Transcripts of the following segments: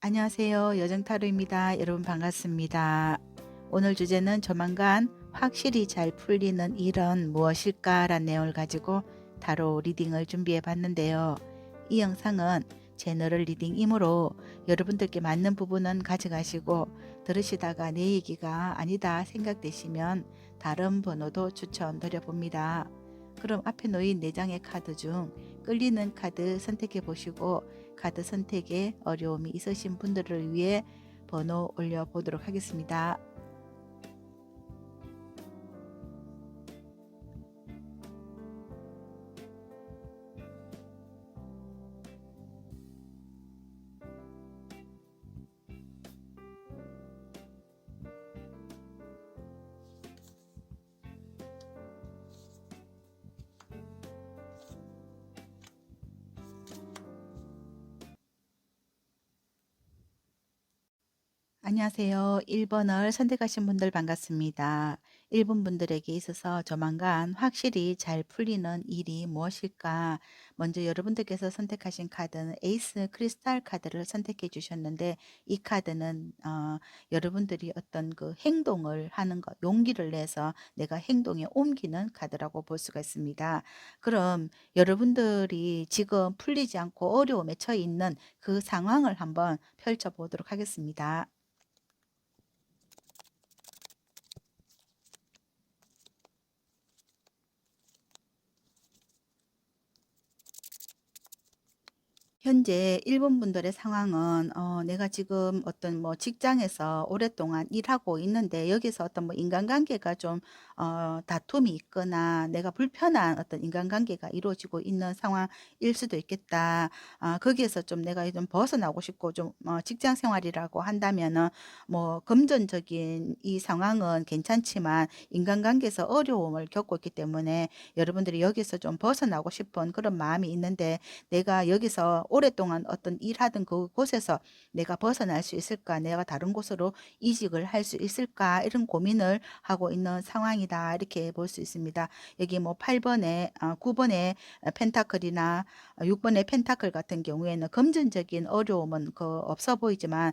안녕하세요. 여정타로입니다. 여러분 반갑습니다. 오늘 주제는 조만간 확실히 잘 풀리는 일은 무엇일까라는 내용을 가지고 타로 리딩을 준비해 봤는데요. 이 영상은 제너럴 리딩이므로 여러분들께 맞는 부분은 가져가시고 들으시다가 내 얘기가 아니다 생각되시면 다른 번호도 추천드려 봅니다. 그럼 앞에 놓인 4장의 카드 중 끌리는 카드 선택해 보시고 카드 선택에 어려움이 있으신 분들을 위해 번호 올려보도록 하겠습니다. 안녕하세요. 1번을 선택하신 분들 반갑습니다. 1번 분들에게 있어서 조만간 확실히 잘 풀리는 일이 무엇일까? 먼저 여러분들께서 선택하신 카드는 에이스 크리스탈 카드를 선택해 주셨는데 이 카드는 여러분들이 어떤 그 행동을 하는 것, 용기를 내서 내가 행동에 옮기는 카드라고 볼 수가 있습니다. 그럼 여러분들이 지금 풀리지 않고 어려움에 처해 있는 그 상황을 한번 펼쳐 보도록 하겠습니다. 현재 일본 분들의 상황은 내가 지금 어떤 뭐 직장에서 오랫동안 일하고 있는데 여기서 어떤 뭐 인간관계가 좀 다툼이 있거나 내가 불편한 어떤 인간관계가 이루어지고 있는 상황일 수도 있겠다. 거기에서 좀 내가 좀 벗어나고 싶고 좀 직장 생활이라고 한다면은 뭐 금전적인 이 상황은 괜찮지만 인간관계에서 어려움을 겪고 있기 때문에 여러분들이 여기서 좀 벗어나고 싶은 그런 마음이 있는데 내가 여기서 오랫동안 어떤 일하던 그곳에서 내가 벗어날 수 있을까? 내가 다른 곳으로 이직을 할 수 있을까? 이런 고민을 하고 있는 상황이다. 이렇게 볼 수 있습니다. 여기 뭐 8번에, 9번의 펜타클이나 6번의 펜타클 같은 경우에는 금전적인 어려움은 없어 보이지만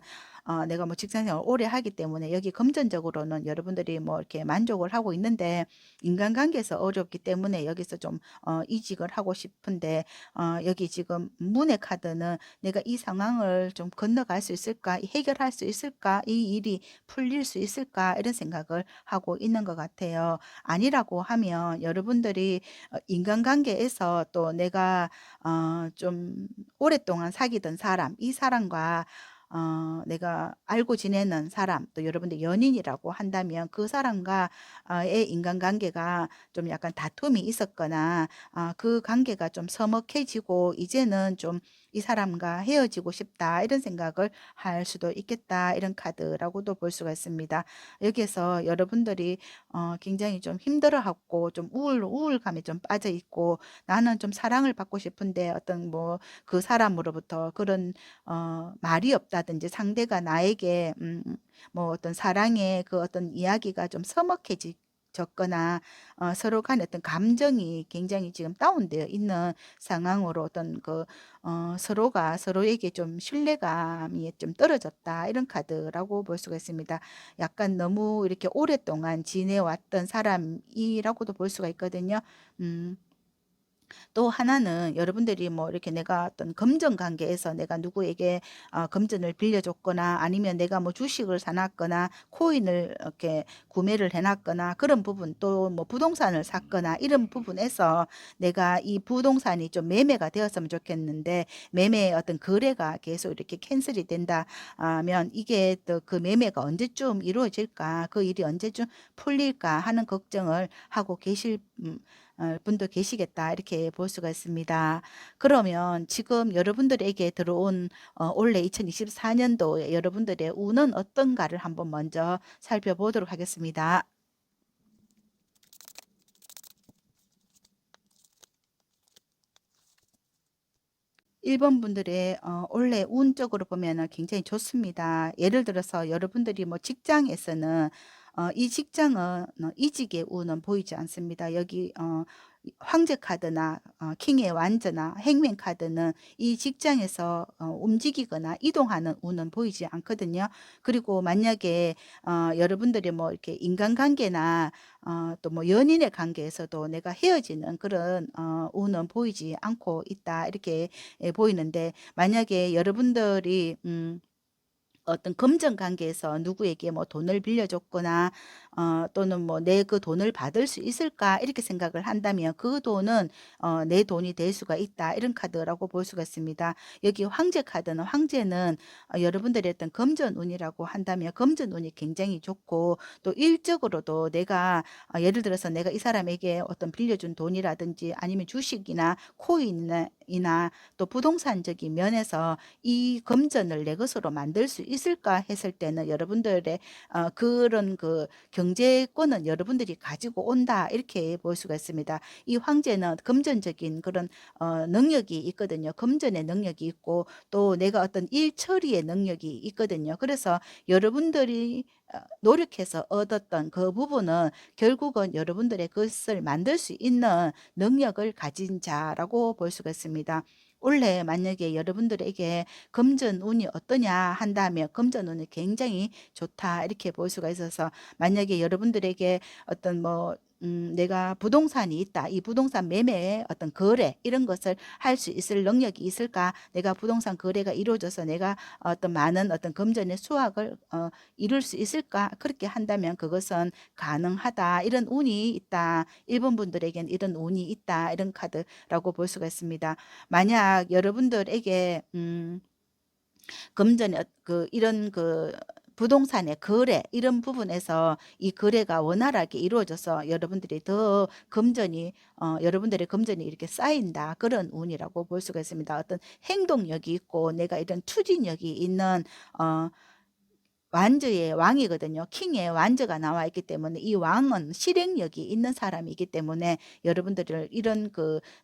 내가 뭐 직장생활 오래 하기 때문에 여기 금전적으로는 여러분들이 뭐 이렇게 만족을 하고 있는데 인간관계에서 어렵기 때문에 여기서 좀 이직을 하고 싶은데 여기 지금 문의 카드는 내가 이 상황을 좀 건너갈 수 있을까? 해결할 수 있을까? 이 일이 풀릴 수 있을까? 이런 생각을 하고 있는 것 같아요. 아니라고 하면 여러분들이 인간관계에서 또 내가 좀 오랫동안 사귀던 사람, 이 사람과 내가 알고 지내는 사람, 또 여러분들 연인이라고 한다면 그 사람과의 인간관계가 좀 약간 다툼이 있었거나 그 관계가 좀 서먹해지고 이제는 좀 이 사람과 헤어지고 싶다 이런 생각을 할 수도 있겠다 이런 카드라고도 볼 수가 있습니다. 여기에서 여러분들이 굉장히 좀 힘들어하고 좀 우울감에 좀 빠져 있고 나는 좀 사랑을 받고 싶은데 어떤 뭐 그 사람으로부터 그런 말이 없다든지 상대가 나에게 뭐 어떤 사랑의 그 어떤 이야기가 좀 서먹해졌거나 서로 간의 어떤 감정이 굉장히 지금 다운되어 있는 상황으로 어떤 서로가 서로에게 좀 신뢰감이 좀 떨어졌다 이런 카드라고 볼 수가 있습니다. 약간 너무 이렇게 오랫동안 지내왔던 사람이라고도 볼 수가 있거든요. 음. 또 하나는 여러분들이 뭐 이렇게 내가 어떤 금전 관계에서 내가 누구에게 금전을 빌려줬거나 아니면 내가 뭐 주식을 사놨거나 코인을 이렇게 구매를 해놨거나 그런 부분 또 뭐 부동산을 샀거나 이런 부분에서 내가 이 부동산이 좀 매매가 되었으면 좋겠는데 매매의 어떤 거래가 계속 이렇게 캔슬이 된다 하면 이게 또 그 매매가 언제쯤 이루어질까 그 일이 언제쯤 풀릴까 하는 걱정을 하고 계실 분도 계시겠다 이렇게 볼 수가 있습니다. 그러면 지금 여러분들에게 들어온 올해 2024년도에 여러분들의 운은 어떤가를 한번 먼저 살펴보도록 하겠습니다. 1번 분들의 올해 운적으로 보면은 굉장히 좋습니다. 예를 들어서 여러분들이 뭐 직장에서는 이 직장은 이직의 운은 보이지 않습니다. 여기 황제 카드나 킹의 완저나 행맨 카드는 이 직장에서 움직이거나 이동하는 운은 보이지 않거든요. 그리고 만약에 여러분들이 뭐 이렇게 인간관계나 또 뭐 연인의 관계에서도 내가 헤어지는 그런 운은 보이지 않고 있다 이렇게 보이는데, 만약에 여러분들이 어떤 금전 관계에서 누구에게 뭐 돈을 빌려줬거나 또는 뭐 '내 그 돈을 받을 수 있을까?' 이렇게 생각을 한다면 그 돈은 '내 돈이 될 수가 있다.' 이런 카드라고 볼 수가 있습니다. 여기 황제 카드는, 황제는 여러분들의 어떤 금전운이라고 한다면 금전운이 굉장히 좋고, 또 일적으로도 내가 예를 들어서 내가 이 사람에게 어떤 빌려준 돈이라든지 아니면 주식이나 코인이나 또 부동산적인 면에서 '이 금전을 내 것으로 만들 수 있을까?' 했을 때는 여러분들의 그런 그 경제권은 여러분들이 가지고 온다 이렇게 볼 수가 있습니다. 이 황제는 금전적인 그런 능력이 있거든요. 금전의 능력이 있고 또 내가 어떤 일 처리의 능력이 있거든요. 그래서 여러분들이 노력해서 얻었던 그 부분은 결국은 여러분들의 것을 만들 수 있는 능력을 가진 자라고 볼 수가 있습니다. 원래 만약에 여러분들에게 금전운이 어떠냐 한다면 금전운이 굉장히 좋다 이렇게 볼 수가 있어서, 만약에 여러분들에게 어떤 뭐 내가 부동산이 있다. 이 부동산 매매의 어떤 거래 이런 것을 할 수 있을 능력이 있을까? 내가 부동산 거래가 이루어져서 내가 어떤 많은 어떤 금전의 수확을 이룰 수 있을까? 그렇게 한다면 그것은 가능하다. 이런 운이 있다. 일본 분들에겐 이런 운이 있다. 이런 카드라고 볼 수가 있습니다. 만약 여러분들에게 금전의 이런 부동산의 거래 이런 부분에서 이 거래가 원활하게 이루어져서 여러분들이 더 금전이 여러분들의 금전이 이렇게 쌓인다, 그런 운이라고 볼 수가 있습니다. 어떤 행동력이 있고 내가 이런 추진력이 있는 어 완저의 왕이거든요. 킹의 완저가 나와 있기 때문에 이 왕은 실행력이 있는 사람이기 때문에 여러분들을 이런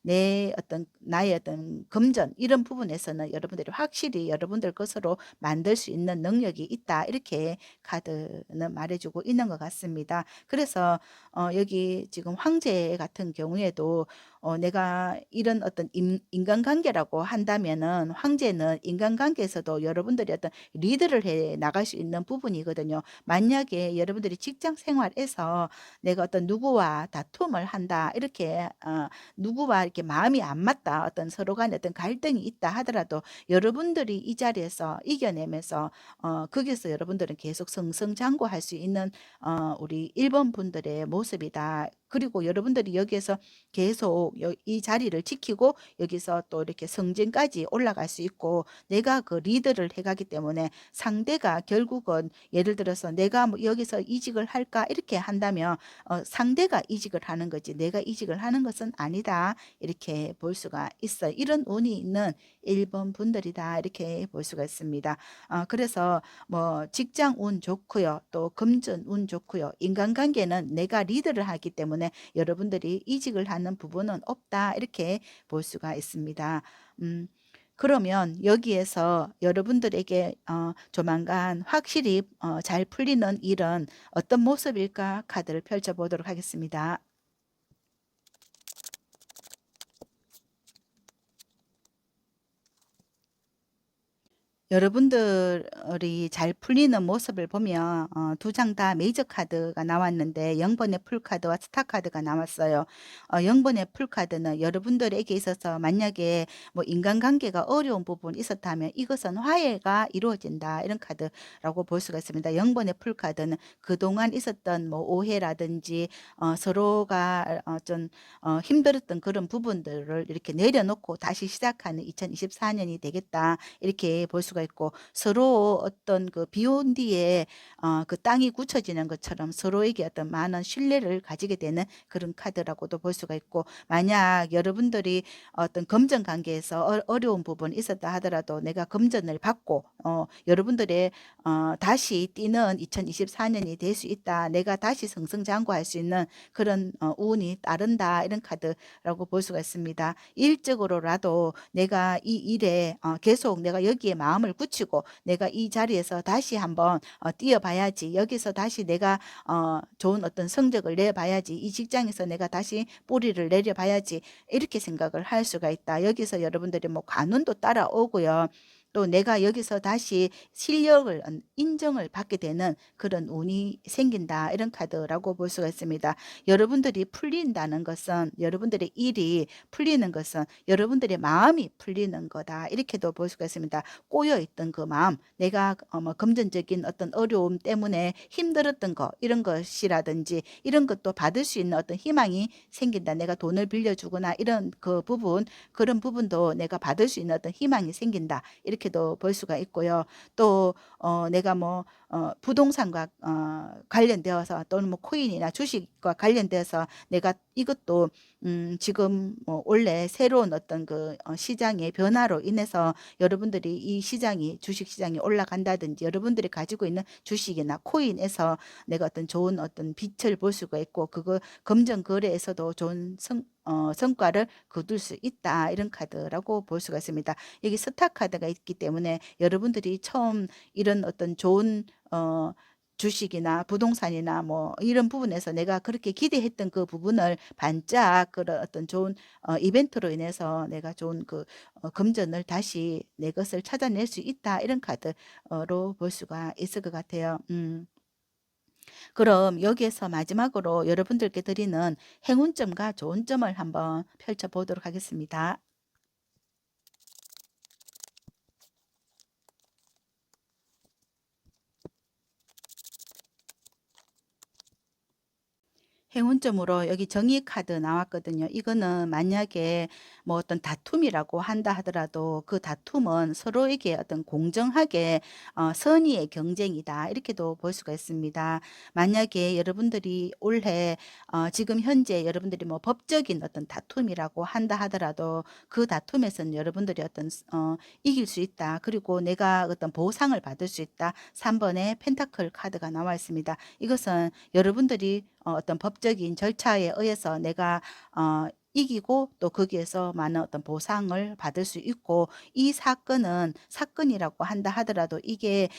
내 어떤 나의 어떤 금전 이런 부분에서는 여러분들이 확실히 여러분들 것으로 만들 수 있는 능력이 있다. 이렇게 카드는 말해주고 있는 것 같습니다. 그래서 여기 지금 황제 같은 경우에도 내가 이런 어떤 인간관계라고 한다면은, 황제는 인간관계에서도 여러분들이 어떤 리드를 해 나갈 수 있는 부분이거든요. 만약에 여러분들이 직장 생활에서 내가 어떤 누구와 다툼을 한다, 이렇게 누구와 이렇게 마음이 안 맞다, 어떤 서로 간에 어떤 갈등이 있다 하더라도 여러분들이 이 자리에서 이겨내면서 거기서 여러분들은 계속 승승장구할 수 있는 우리 일본 분들의 모습이다. 그리고 여러분들이 여기에서 계속 이 자리를 지키고 여기서 또 이렇게 성진까지 올라갈 수 있고, 내가 그 리드를 해가기 때문에 상대가 결국은 예를 들어서 내가 뭐 여기서 이직을 할까 이렇게 한다면 상대가 이직을 하는 거지 내가 이직을 하는 것은 아니다 이렇게 볼 수가 있어요. 이런 운이 있는 일본 분들이다 이렇게 볼 수가 있습니다. 그래서 뭐 직장 운 좋고요, 또 금전 운 좋고요, 인간관계는 내가 리드를 하기 때문에 여러분들이 이직을 하는 부분은 없다 이렇게 볼 수가 있습니다. 음, 그러면 여기에서 여러분들에게 조만간 확실히 잘 풀리는 일은 어떤 모습일까 카드를 펼쳐보도록 하겠습니다. 여러분들이 잘 풀리는 모습을 보면 두 장 다 메이저 카드가 나왔는데 0번의 풀카드와 스타 카드가 나왔어요. 0번의 풀카드는 여러분들에게 있어서 만약에 뭐 인간관계가 어려운 부분이 있었다면 이것은 화해가 이루어진다 이런 카드라고 볼 수가 있습니다. 0번의 풀카드는 그동안 있었던 뭐 오해라든지 서로가 좀 힘들었던 그런 부분들을 이렇게 내려놓고 다시 시작하는 2024년이 되겠다 이렇게 볼 수가 있고, 서로 어떤 그 비온 뒤에 그 땅이 굳혀지는 것처럼 서로에게 어떤 많은 신뢰를 가지게 되는 그런 카드라고도 볼 수가 있고, 만약 여러분들이 어떤 금전 관계에서 어려운 부분이 있었다 하더라도 내가 금전을 받고 여러분들의 다시 뛰는 2024년이 될 수 있다, 내가 다시 승승장구할 수 있는 그런 운이 따른다 이런 카드라고 볼 수가 있습니다. 일적으로라도 내가 이 일에 계속 내가 여기에 마음을 마음을 굳히고 내가 이 자리에서 다시 한번 뛰어봐야지. 여기서 다시 내가 좋은 어떤 성적을 내봐야지. 이 직장에서 내가 다시 뿌리를 내려봐야지. 이렇게 생각을 할 수가 있다. 여기서 여러분들이 뭐 관운도 따라오고요. 또 내가 여기서 다시 실력을 인정을 받게 되는 그런 운이 생긴다. 이런 카드라고 볼 수가 있습니다. 여러분들이 풀린다는 것은, 여러분들의 일이 풀리는 것은 여러분들의 마음이 풀리는 거다. 이렇게도 볼 수가 있습니다. 꼬여있던 그 마음, 내가 뭐 금전적인 어떤 어려움 때문에 힘들었던 거, 이런 것이라든지 이런 것도 받을 수 있는 어떤 희망이 생긴다. 내가 돈을 빌려주거나 이런 그 부분, 그런 부분도 내가 받을 수 있는 어떤 희망이 생긴다. 이렇게도 볼 수가 있고요. 또 내가 뭐 부동산과 관련되어서 또는 뭐 코인이나 주식과 관련돼서 내가 이것도 지금 뭐 원래 새로운 어떤 그 시장의 변화로 인해서 여러분들이 이 시장이, 주식 시장이 올라간다든지 여러분들이 가지고 있는 주식이나 코인에서 내가 어떤 좋은 어떤 빛을 볼 수가 있고, 그거 검정 거래에서도 좋은 성과를 거둘 수 있다. 이런 카드라고 볼 수가 있습니다. 여기 스타 카드가 있기 때문에 여러분들이 처음 이런 어떤 좋은 주식이나 부동산이나 뭐 이런 부분에서 내가 그렇게 기대했던 그 부분을 반짝 그런 어떤 좋은 이벤트로 인해서 내가 좋은 그 금전을 다시 내 것을 찾아낼 수 있다. 이런 카드로 볼 수가 있을 것 같아요. 그럼 여기에서 마지막으로 여러분들께 드리는 행운점과 좋은 점을 한번 펼쳐보도록 하겠습니다. 행운점으로 여기 정의 카드 나왔거든요. 이거는 만약에 뭐 어떤 다툼이라고 한다 하더라도 그 다툼은 서로에게 어떤 공정하게 선의의 경쟁이다. 이렇게도 볼 수가 있습니다. 만약에 여러분들이 올해 지금 현재 여러분들이 뭐 법적인 어떤 다툼이라고 한다 하더라도 그 다툼에서는 여러분들이 어떤 이길 수 있다. 그리고 내가 어떤 보상을 받을 수 있다. 3번의 펜타클 카드가 나와 있습니다. 이것은 여러분들이 어떤 법적인 절차에 의해서 내가 이기고 또 거기에서 많은 어떤 보상을 받을 수 있고, 이 사건은 사건이라고 한다 하더라도 이게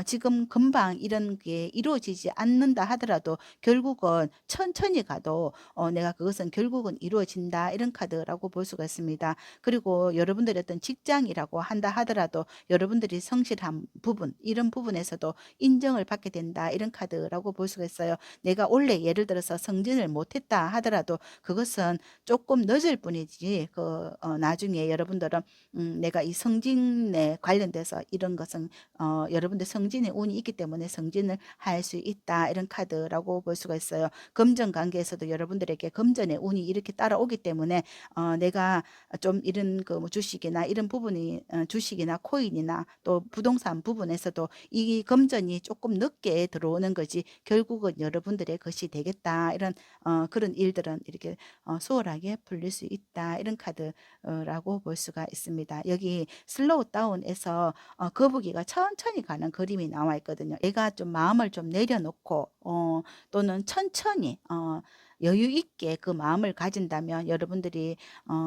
지금 금방 이런 게 이루어지지 않는다 하더라도 결국은 천천히 가도 내가 그것은 결국은 이루어진다. 이런 카드라고 볼 수가 있습니다. 그리고 여러분들의 어떤 직장이라고 한다 하더라도 여러분들이 성실한 부분, 이런 부분에서도 인정을 받게 된다. 이런 카드라고 볼 수가 있어요. 내가 원래 예를 들어서 성진을 못했다 하더라도 그것은 조금 늦을 뿐이지 나중에 여러분들은 내가 이 성진에 관련돼서 이런 것은 여러분들 성진의 운이 있기 때문에 성진을 할 수 있다. 이런 카드라고 볼 수가 있어요. 금전 관계에서도 여러분들에게 금전의 운이 이렇게 따라오기 때문에 내가 좀 이런 그뭐 주식이나 이런 부분이 주식이나 코인이나 또 부동산 부분에서도 이 금전이 조금 늦게 들어오는 거지 결국은 여러분들의 것이 되겠다. 이런 그런 일들은 이렇게 수월하게 풀릴 수 있다. 이런 카드라고 볼 수가 있습니다. 여기 슬로우 다운에서 거북이가 천천히 가는 그림이 나와 있거든요. 내가 좀 마음을 좀 내려놓고 또는 천천히 여유 있게 그 마음을 가진다면 여러분들이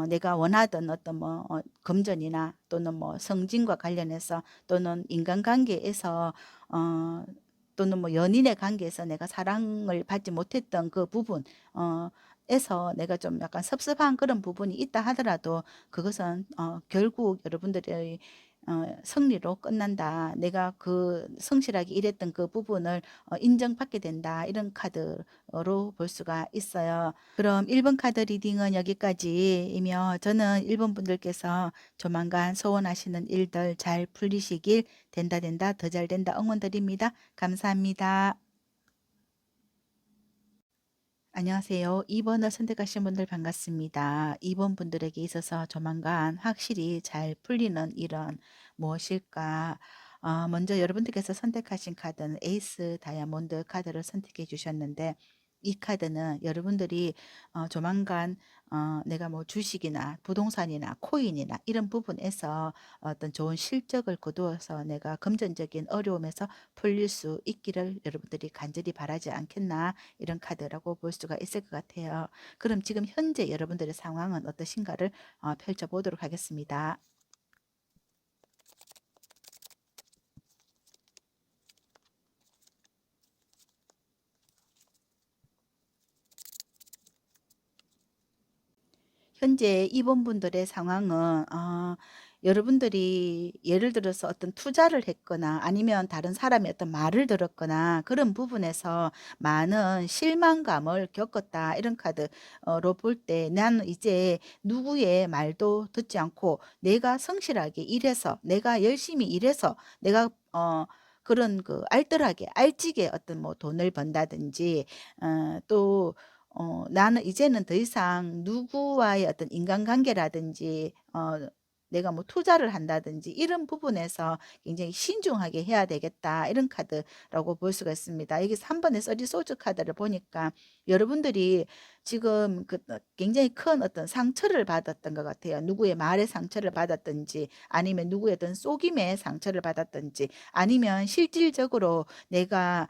내가 원하던 어떤 뭐 금전이나 또는 뭐 성진과 관련해서 또는 인간관계에서 또는 뭐 연인의 관계에서 내가 사랑을 받지 못했던 그 부분 에서 내가 좀 약간 섭섭한 그런 부분이 있다 하더라도 그것은 결국 여러분들의 승리로 끝난다. 내가 그 성실하게 일했던 그 부분을 인정받게 된다. 이런 카드로 볼 수가 있어요. 그럼 1번 카드 리딩은 여기까지이며 저는 1번 분들께서 조만간 소원하시는 일들 잘 풀리시길 된다 된다 더 잘 된다 응원드립니다. 감사합니다. 안녕하세요. 2번을 선택하신 분들 반갑습니다. 2번 분들에게 있어서 조만간 확실히 잘 풀리는 일은 무엇일까? 먼저 여러분들께서 선택하신 카드는 에이스 다이아몬드 카드를 선택해 주셨는데, 이 카드는 여러분들이 조만간 내가 뭐 주식이나 부동산이나 코인이나 이런 부분에서 어떤 좋은 실적을 거두어서 내가 금전적인 어려움에서 풀릴 수 있기를 여러분들이 간절히 바라지 않겠나, 이런 카드라고 볼 수가 있을 것 같아요. 그럼 지금 현재 여러분들의 상황은 어떠신가를 펼쳐보도록 하겠습니다. 현재 이분분들의 상황은 여러분들이 예를 들어서 어떤 투자를 했거나 아니면 다른 사람의 어떤 말을 들었거나 그런 부분에서 많은 실망감을 겪었다. 이런 카드로 볼 때 나는 이제 누구의 말도 듣지 않고 내가 성실하게 일해서 내가 열심히 일해서 내가 그런 그 알뜰하게 알찌게 어떤 뭐 돈을 번다든지 또 나는 이제는 더 이상 누구와의 어떤 인간관계라든지 내가 뭐 투자를 한다든지 이런 부분에서 굉장히 신중하게 해야 되겠다. 이런 카드라고 볼 수가 있습니다. 여기서 한 번에 써리 소주 카드를 보니까 여러분들이 지금 굉장히 큰 어떤 상처를 받았던 것 같아요. 누구의 말에 상처를 받았든지 아니면 누구의 어떤 속임에 상처를 받았든지 아니면 실질적으로 내가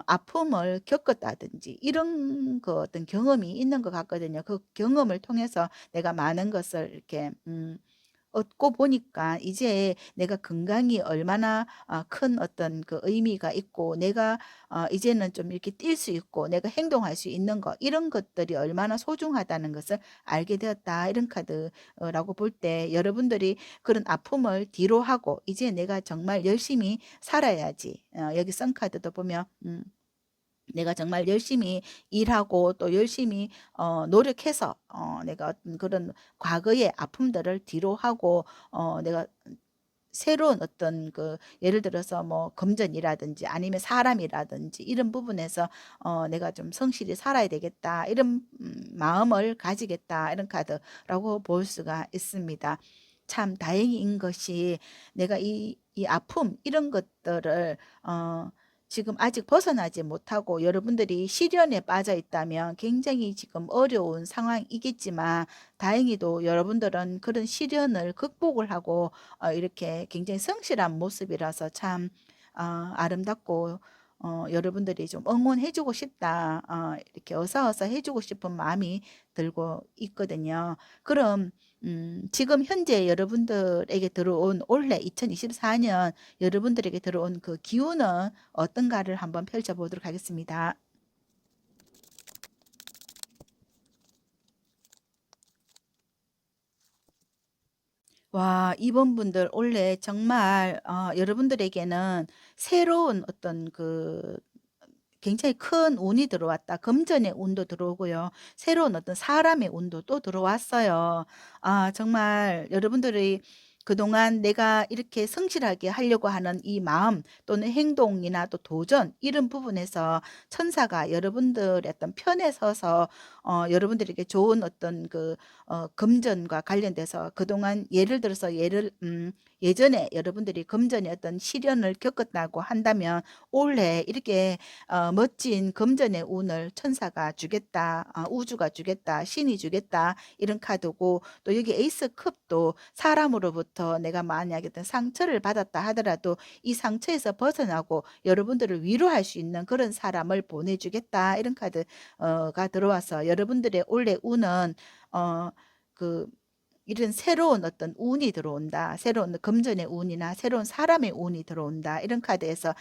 아픔을 겪었다든지 이런 그 어떤 경험이 있는 것 같거든요. 그 경험을 통해서 내가 많은 것을 이렇게 얻고 보니까 이제 내가 건강이 얼마나 큰 어떤 그 의미가 있고 내가 이제는 좀 이렇게 뛸 수 있고 내가 행동할 수 있는 것 이런 것들이 얼마나 소중하다는 것을 알게 되었다. 이런 카드라고 볼 때 여러분들이 그런 아픔을 뒤로 하고 이제 내가 정말 열심히 살아야지. 여기 선카드도 보면 내가 정말 열심히 일하고 또 열심히 노력해서 내가 어떤 그런 과거의 아픔들을 뒤로 하고 내가 새로운 어떤 그 예를 들어서 뭐 금전이라든지 아니면 사람이라든지 이런 부분에서 내가 좀 성실히 살아야 되겠다. 이런 마음을 가지겠다. 이런 카드라고 볼 수가 있습니다. 참 다행인 것이 내가 이 아픔 이런 것들을 지금 아직 벗어나지 못하고 여러분들이 시련에 빠져 있다면 굉장히 지금 어려운 상황이겠지만 다행히도 여러분들은 그런 시련을 극복을 하고 이렇게 굉장히 성실한 모습이라서 참 아름답고 여러분들이 좀 응원해 주고 싶다. 이렇게 어서어서 해 주고 싶은 마음이 들고 있거든요. 그럼 지금 현재 여러분들에게 들어온 올해 2024년 여러분들에게 들어온 그 기운은 어떤가를 한번 펼쳐 보도록 하겠습니다. 와, 이번 분들 올해 정말 여러분들에게는 새로운 어떤 그 굉장히 큰 운이 들어왔다. 금전의 운도 들어오고요. 새로운 어떤 사람의 운도 또 들어왔어요. 정말 여러분들이 그동안 내가 이렇게 성실하게 하려고 하는 이 마음 또는 행동이나 또 도전 이런 부분에서 천사가 여러분들의 어떤 편에 서서 여러분들에게 좋은 어떤 그 금전과 관련돼서 그동안 예를 들어서 예전에 여러분들이 금전의 어떤 시련을 겪었다고 한다면 올해 이렇게 멋진 금전의 운을 천사가 주겠다, 우주가 주겠다, 신이 주겠다 이런 카드고 또 여기 에이스 컵도 사람으로부터 내가 만약에 어떤 상처를 받았다 하더라도 이 상처에서 벗어나고 여러분들을 위로할 수 있는 그런 사람을 보내주겠다 이런 카드가 들어와서 여러분들의 올해 운은 어, 그 이런 새로운 어떤 운이 들어온다. 새로운 금전의 운이나 새로운 사람의 운이 들어온다. 이런 카드에서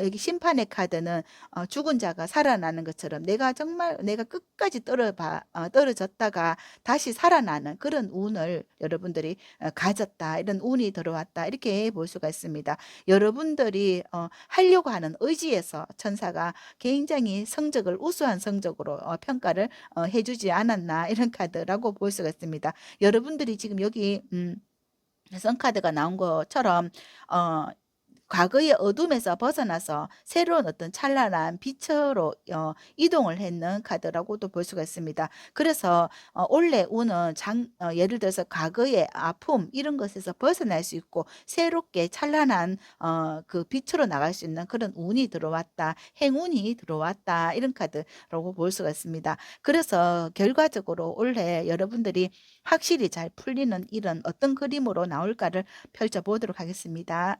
여기 심판의 카드는 죽은 자가 살아나는 것처럼 내가 정말 내가 끝까지 떨어졌다가 다시 살아나는 그런 운을 여러분들이 가졌다. 이런 운이 들어왔다. 이렇게 볼 수가 있습니다. 여러분들이 하려고 하는 의지에서 천사가 굉장히 성적을 우수한 성적으로 평가를 해주지 않았나 이런 카드라고 볼 수가 있습니다. 여러분들이 지금 여기 선카드가 나온 것처럼 어, 과거의 어둠에서 벗어나서 새로운 어떤 찬란한 빛으로 이동을 했는 카드라고도 볼 수가 있습니다. 그래서 올해 운은 예를 들어서 과거의 아픔 이런 것에서 벗어날 수 있고 새롭게 찬란한 그 빛으로 나갈 수 있는 그런 운이 들어왔다. 행운이 들어왔다. 이런 카드라고 볼 수가 있습니다. 그래서 결과적으로 올해 여러분들이 확실히 잘 풀리는 이런 어떤 그림으로 나올까를 펼쳐보도록 하겠습니다.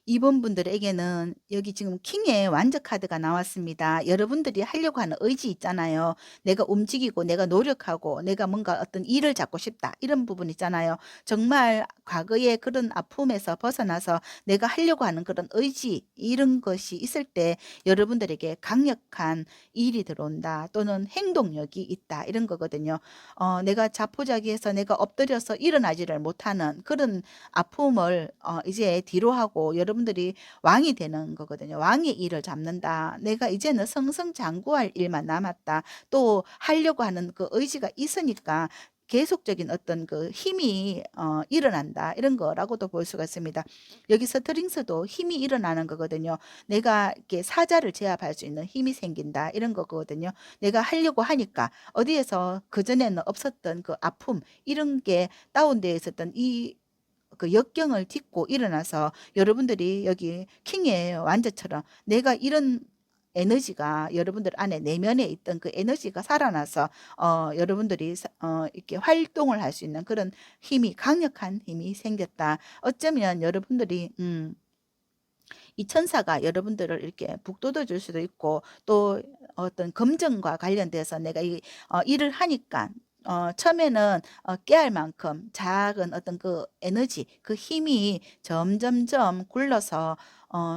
이번 분들에게는 여기 지금 킹의 완전 카드가 나왔습니다. 여러분들이 하려고 하는 의지 있잖아요. 내가 움직이고 내가 노력하고 내가 뭔가 어떤 일을 잡고 싶다. 이런 부분 있잖아요. 정말 과거의 그런 아픔에서 벗어나서 내가 하려고 하는 그런 의지 이런 것이 있을 때 여러분들에게 강력한 일이 들어온다. 또는 행동력이 있다. 이런 거거든요. 내가 자포자기해서 내가 엎드려서 일어나지를 못하는 그런 아픔을 이제 뒤로 하고 여러분들이 왕이 되는 거거든요. 왕의 일을 잡는다. 내가 이제는 승승장구할 일만 남았다. 또 하려고 하는 그 의지가 있으니까 계속적인 어떤 그 힘이 일어난다. 이런 거라고도 볼 수가 있습니다. 여기 스트링스도 힘이 일어나는 거거든요. 내가 이렇게 사자를 제압할 수 있는 힘이 생긴다. 이런 거거든요. 내가 하려고 하니까 어디에서 그전에는 없었던 그 아픔 이런 게 다운되어 있었던 이 그 역경을 딛고 일어나서 여러분들이 여기 킹의 완자처럼 내가 이런 에너지가 여러분들 안에 내면에 있던 그 에너지가 살아나서 여러분들이 이렇게 활동을 할 수 있는 그런 힘이 강력한 힘이 생겼다. 어쩌면 여러분들이 이 천사가 여러분들을 이렇게 북돋워 줄 수도 있고 또 어떤 검정과 관련돼서 내가 이 일을 하니까 처음에는 깨알 만큼 작은 어떤 그 에너지 그 힘이 점점점 굴러서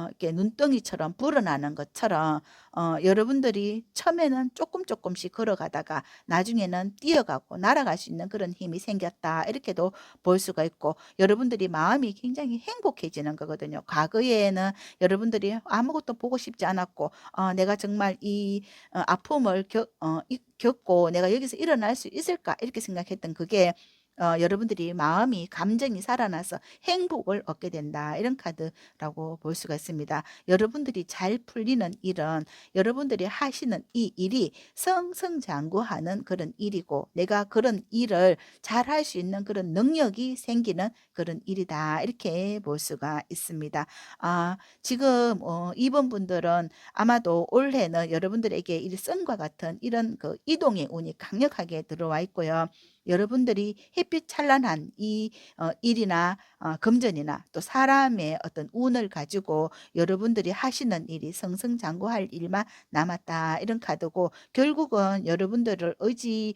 이렇게 눈덩이처럼 불어나는 것처럼 여러분들이 처음에는 조금 조금씩 걸어가다가 나중에는 뛰어가고 날아갈 수 있는 그런 힘이 생겼다. 이렇게도 볼 수가 있고 여러분들이 마음이 굉장히 행복해지는 거거든요. 과거에는 여러분들이 아무것도 보고 싶지 않았고 내가 정말 이 아픔을 겪고 내가 여기서 일어날 수 있을까 이렇게 생각했던 그게 여러분들이 마음이 감정이 살아나서 행복을 얻게 된다. 이런 카드라고 볼 수가 있습니다. 여러분들이 잘 풀리는 일은 여러분들이 하시는 이 일이 승승장구하는 그런 일이고 내가 그런 일을 잘 할 수 있는 그런 능력이 생기는 그런 일이다. 이렇게 볼 수가 있습니다. 지금 이번 분들은 아마도 올해는 여러분들에게 일성과 같은 이런 그 이동의 운이 강력하게 들어와 있고요. 여러분들이 햇빛 찬란한 이 일이나 금전이나 또 사람의 어떤 운을 가지고 여러분들이 하시는 일이 승승장구할 일만 남았다. 이런 카드고 결국은 여러분들을 의지에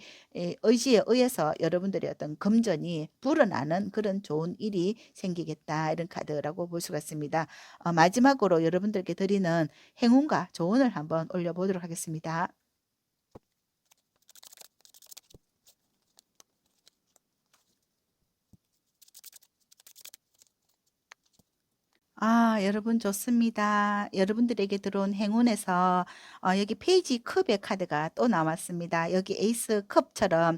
의해서 여러분들의 어떤 금전이 불어나는 그런 좋은 일이 생기겠다. 이런 카드라고 볼 수가 있습니다. 마지막으로 여러분들께 드리는 행운과 조언을 한번 올려보도록 하겠습니다. 여러분 좋습니다. 여러분들에게 들어온 행운에서 여기 페이지 컵의 카드가 또 나왔습니다. 여기 에이스 컵처럼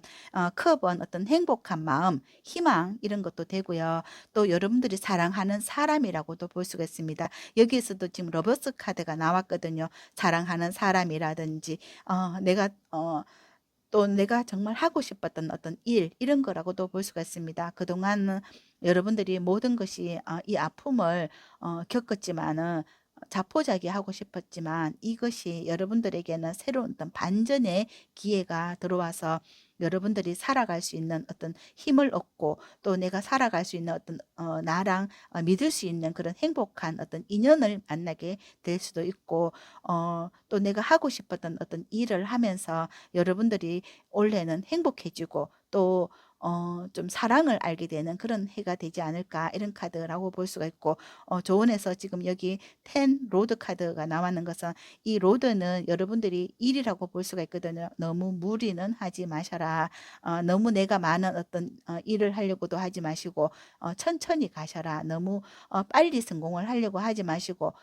컵은 어떤 행복한 마음, 희망 이런 것도 되고요. 또 여러분들이 사랑하는 사람이라고도 볼 수가 있습니다. 여기에서도 지금 러버스 카드가 나왔거든요. 사랑하는 사람이라든지 또 내가 정말 하고 싶었던 어떤 일 이런 거라고도 볼 수가 있습니다. 그동안 여러분들이 모든 것이 이 아픔을 겪었지만은 자포자기하고 싶었지만 이것이 여러분들에게는 새로운 어떤 반전의 기회가 들어와서 여러분들이 살아갈 수 있는 어떤 힘을 얻고 또 내가 살아갈 수 있는 어떤 나랑 믿을 수 있는 그런 행복한 어떤 인연을 만나게 될 수도 있고 또 내가 하고 싶었던 어떤 일을 하면서 여러분들이 올해는 행복해지고 또 좀 사랑을 알게 되는 그런 해가 되지 않을까 이런 카드라고 볼 수가 있고 조언에서 지금 여기 10 로드 카드가 나왔는 것은 이 로드는 여러분들이 일이라고 볼 수가 있거든요. 너무 무리는 하지 마셔라. 너무 내가 많은 어떤 일을 하려고도 하지 마시고 천천히 가셔라. 너무 빨리 성공을 하려고 하지 마시고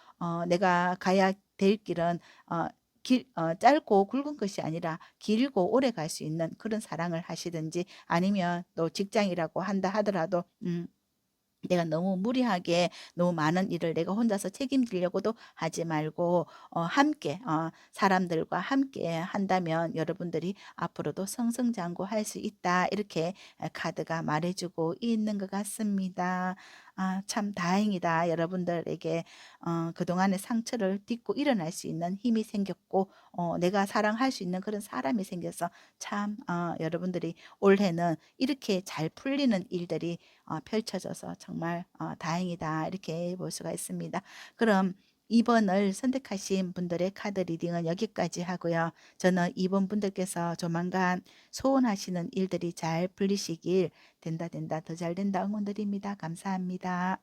내가 가야 될 길은 어, 짧고 굵은 것이 아니라 길고 오래 갈 수 있는 그런 사랑을 하시든지 아니면 또 직장이라고 한다 하더라도 내가 너무 무리하게 너무 많은 일을 내가 혼자서 책임지려고도 하지 말고 함께 사람들과 함께 한다면 여러분들이 앞으로도 승승장구할 수 있다. 이렇게 카드가 말해주고 있는 것 같습니다. 아 참 다행이다. 여러분들에게 그동안의 상처를 딛고 일어날 수 있는 힘이 생겼고 내가 사랑할 수 있는 그런 사람이 생겨서 참 여러분들이 올해는 이렇게 잘 풀리는 일들이 펼쳐져서 정말 다행이다. 이렇게 볼 수가 있습니다. 그럼 2 번을 선택하신 분들의 카드 리딩은 여기까지 하고요. 저는 2번 분들께서 조만간 소원하시는 일들이 잘 풀리시길 된다 된다 더 잘 된다 응원드립니다. 감사합니다.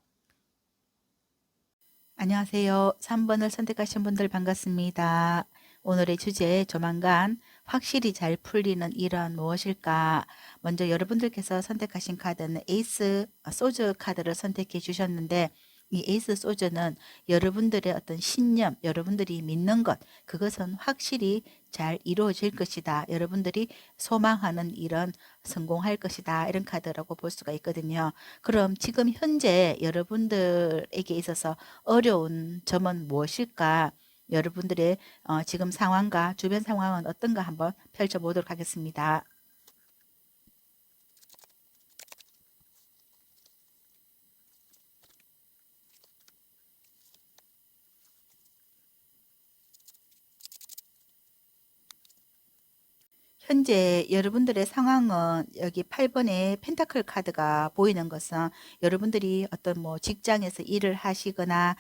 안녕하세요. 3 번을 선택하신 분들 반갑습니다. 오늘의 주제 조만간 확실히 잘 풀리는 일은 무엇일까? 먼저 여러분들께서 선택하신 카드는 에이스 소주 카드를 선택해 주셨는데 이 에이스 소주는 여러분들의 어떤 신념, 여러분들이 믿는 것, 그것은 확실히 잘 이루어질 것이다. 여러분들이 소망하는 일은 성공할 것이다. 이런 카드라고 볼 수가 있거든요. 그럼 지금 현재 여러분들에게 있어서 어려운 점은 무엇일까? 여러분들의 지금 상황과 주변 상황은 어떤가 한번 펼쳐보도록 하겠습니다. 현재 여러분들의 상황은 여기 8번의 펜타클 카드가 보이는 것은 여러분들이 어떤 뭐 직장에서 일을 하시거나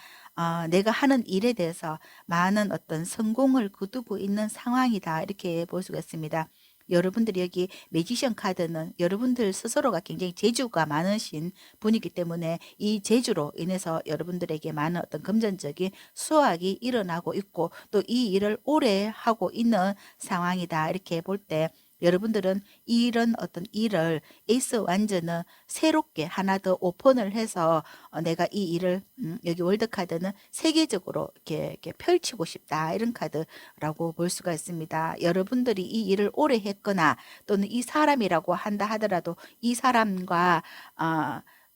내가 하는 일에 대해서 많은 어떤 성공을 거두고 있는 상황이다. 이렇게 볼 수가 있습니다. 여러분들이 여기 매지션 카드는 여러분들 스스로가 굉장히 재주가 많으신 분이기 때문에 이 재주로 인해서 여러분들에게 많은 어떤 금전적인 수확이 일어나고 있고 또 이 일을 오래 하고 있는 상황이다. 이렇게 볼 때 여러분들은 이런 어떤 일을 에이스 완전은 새롭게 하나 더 오픈을 해서 내가 이 일을 여기 월드 카드는 세계적으로 이렇게 펼치고 싶다 이런 카드라고 볼 수가 있습니다. 여러분들이 이 일을 오래 했거나 또는 이 사람이라고 한다 하더라도 이 사람과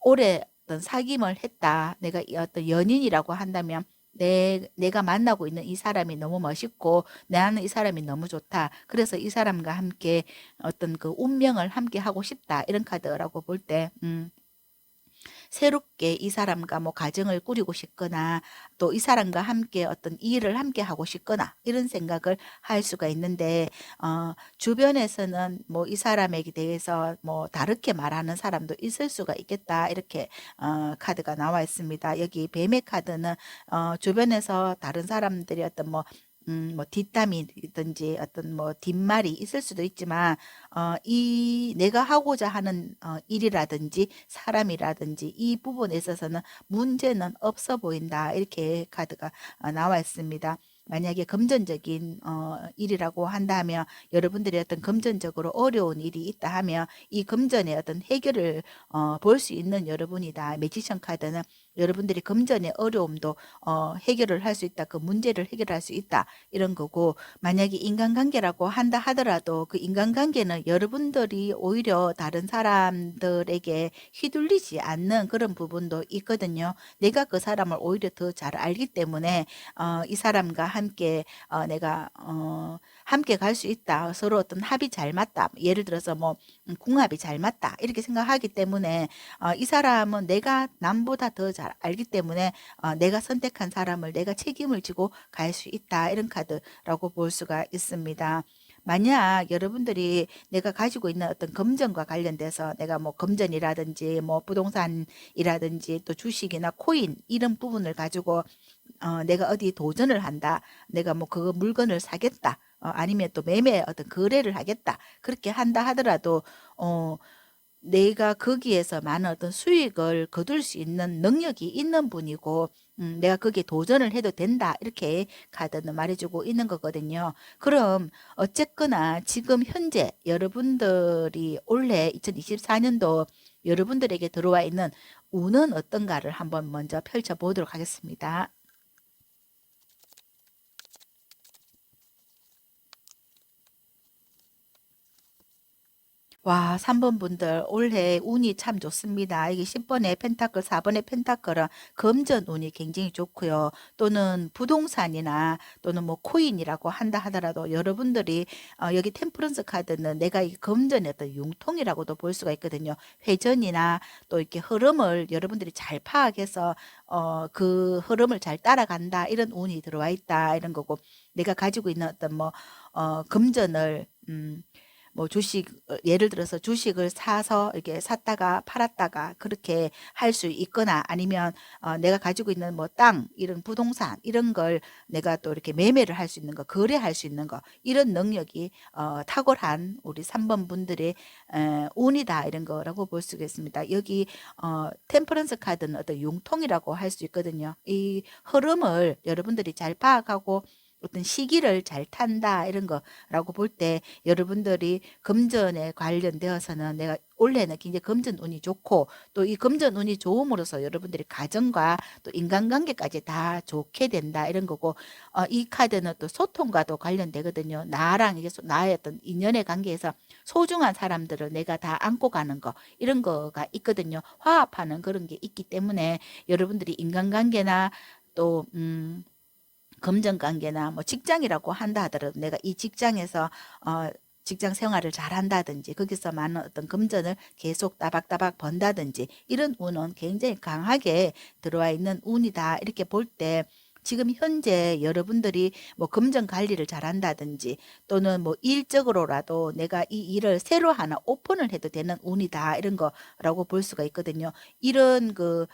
오래 어떤 사귐을 했다. 내가 어떤 연인이라고 한다면 내가 만나고 있는 이 사람이 너무 멋있고 나는 이 사람이 너무 좋다. 그래서 이 사람과 함께 어떤 그 운명을 함께 하고 싶다. 이런 카드라고 볼 때, 새롭게 이 사람과 뭐 가정을 꾸리고 싶거나 또 이 사람과 함께 어떤 일을 함께 하고 싶거나 이런 생각을 할 수가 있는데 주변에서는 뭐 이 사람에게 대해서 뭐 다르게 말하는 사람도 있을 수가 있겠다 이렇게 카드가 나와 있습니다. 여기 뱀의 카드는 주변에서 다른 사람들이 어떤 뭐 뒷담이든지 어떤 뭐 뒷말이 있을 수도 있지만 이 내가 하고자 하는 일이라든지 사람이라든지 이 부분에 있어서는 문제는 없어 보인다. 이렇게 카드가 나와 있습니다. 만약에 금전적인 일이라고 한다면 여러분들이 어떤 금전적으로 어려운 일이 있다 하면 이 금전의 어떤 해결을 볼 수 있는 여러분이다. 매지션 카드는 여러분들이 금전의 어려움도 해결을 할 수 있다. 그 문제를 해결할 수 있다. 이런 거고 만약에 인간관계라고 한다 하더라도 그 인간관계는 여러분들이 오히려 다른 사람들에게 휘둘리지 않는 그런 부분도 있거든요. 내가 그 사람을 오히려 더 잘 알기 때문에 이 사람과 함께 내가 함께 갈 수 있다. 서로 어떤 합이 잘 맞다. 예를 들어서 뭐 궁합이 잘 맞다. 이렇게 생각하기 때문에 이 사람은 내가 남보다 더 잘 알기 때문에 내가 선택한 사람을 내가 책임을 지고 갈 수 있다. 이런 카드라고 볼 수가 있습니다. 만약 여러분들이 내가 가지고 있는 어떤 금전과 관련돼서 내가 뭐 금전이라든지 뭐 부동산이라든지 또 주식이나 코인 이런 부분을 가지고 내가 어디 도전을 한다. 내가 뭐 그 물건을 사겠다. 아니면 또 매매 어떤 거래를 하겠다. 그렇게 한다 하더라도 어 내가 거기에서 많은 어떤 수익을 거둘 수 있는 능력이 있는 분이고 내가 거기에 도전을 해도 된다. 이렇게 카드는 말해주고 있는 거거든요. 그럼 어쨌거나 지금 현재 여러분들이 올해 2024년도 여러분들에게 들어와 있는 운은 어떤가를 한번 먼저 펼쳐보도록 하겠습니다. 와, 3번 분들 올해 운이 참 좋습니다. 이게 10 번의 펜타클, 4 번의 펜타클은 금전 운이 굉장히 좋고요. 또는 부동산이나 또는 뭐 코인이라고 한다 하더라도 여러분들이 여기 템퍼런스 카드는 내가 이 금전의 어떤 융통이라고도 볼 수가 있거든요. 회전이나 또 이렇게 흐름을 여러분들이 잘 파악해서 그 흐름을 잘 따라간다. 이런 운이 들어와 있다. 이런 거고, 내가 가지고 있는 어떤 뭐 금전을 뭐 주식, 예를 들어서 주식을 사서 이렇게 샀다가 팔았다가 그렇게 할 수 있거나, 아니면 내가 가지고 있는 뭐 땅, 이런 부동산 이런 걸 내가 또 이렇게 매매를 할 수 있는 거, 거래할 수 있는 거, 이런 능력이 탁월한 우리 3번 분들의 운이다, 이런 거라고 볼 수 있겠습니다. 여기 템퍼런스 카드는 어떤 융통이라고 할 수 있거든요. 이 흐름을 여러분들이 잘 파악하고 어떤 시기를 잘 탄다, 이런 거라고 볼 때, 여러분들이 금전에 관련되어서는 내가 올해는 굉장히 금전 운이 좋고, 또 이 금전 운이 좋음으로써 여러분들이 가정과 또 인간관계까지 다 좋게 된다, 이런 거고, 이 카드는 또 소통과도 관련되거든요. 나랑 이게 나의 어떤 인연의 관계에서 소중한 사람들을 내가 다 안고 가는 거, 이런 거가 있거든요. 화합하는 그런 게 있기 때문에 여러분들이 인간관계나 또 금전 관계나 뭐 직장이라고 한다 하더라도, 내가 이 직장에서 직장 생활을 잘 한다든지 거기서 많은 어떤 금전을 계속 따박따박 번다든지, 이런 운은 굉장히 강하게 들어와 있는 운이다, 이렇게 볼 때, 지금 현재 여러분들이 뭐 금전 관리를 잘 한다든지 또는 뭐 일적으로라도 내가 이 일을 새로 하나 오픈을 해도 되는 운이다, 이런 거라고 볼 수가 있거든요. 이런 그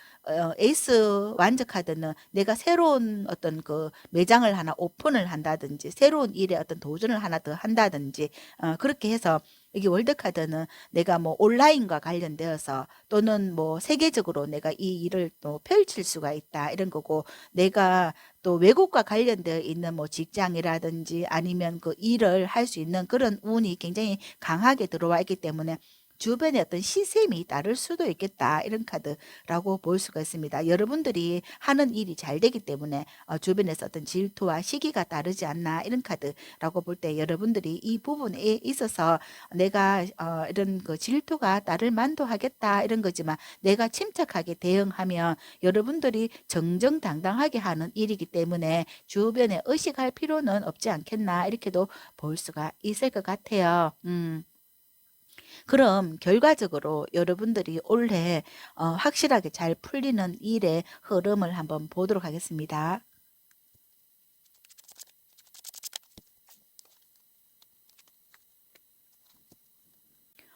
에이스 완저 카드는 내가 새로운 어떤 그 매장을 하나 오픈을 한다든지 새로운 일에 어떤 도전을 하나 더 한다든지, 그렇게 해서, 이게 월드 카드는 내가 뭐 온라인과 관련되어서 또는 뭐 세계적으로 내가 이 일을 또 펼칠 수가 있다, 이런 거고, 내가 또 외국과 관련되어 있는 뭐 직장이라든지 아니면 그 일을 할 수 있는 그런 운이 굉장히 강하게 들어와 있기 때문에 주변에 어떤 시샘이 따를 수도 있겠다, 이런 카드라고 볼 수가 있습니다. 여러분들이 하는 일이 잘 되기 때문에 주변에서 어떤 질투와 시기가 따르지 않나, 이런 카드라고 볼 때, 여러분들이 이 부분에 있어서 내가 이런 그 질투가 따를 만도 하겠다, 이런 거지만 내가 침착하게 대응하면 여러분들이 정정당당하게 하는 일이기 때문에 주변에 의식할 필요는 없지 않겠나, 이렇게도 볼 수가 있을 것 같아요. 그럼 결과적으로 여러분들이 올해 확실하게 잘 풀리는 일의 흐름을 한번 보도록 하겠습니다.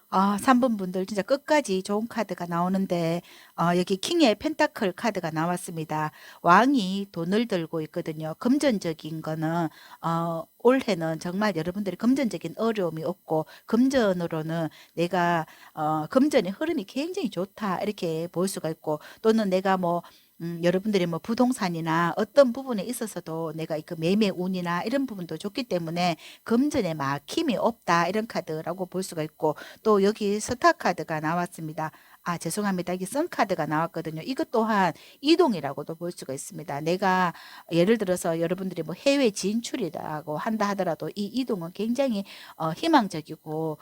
3번 분들 진짜 끝까지 좋은 카드가 나오는데, 여기 킹의 펜타클 카드가 나왔습니다. 왕이 돈을 들고 있거든요. 금전적인 거는 올해는 정말 여러분들이 금전적인 어려움이 없고, 금전으로는 내가 금전의 흐름이 굉장히 좋다, 이렇게 볼 수가 있고, 또는 내가 뭐 여러분들이 뭐 부동산이나 어떤 부분에 있어서도 내가 그 매매 운이나 이런 부분도 좋기 때문에 금전에 막힘이 없다, 이런 카드라고 볼 수가 있고, 또 여기 스타 카드가 나왔습니다. 죄송합니다. 여기 선 카드가 나왔거든요. 이것 또한 이동이라고도 볼 수가 있습니다. 내가 예를 들어서 여러분들이 뭐 해외 진출이라고 한다 하더라도 이 이동은 굉장히 희망적이고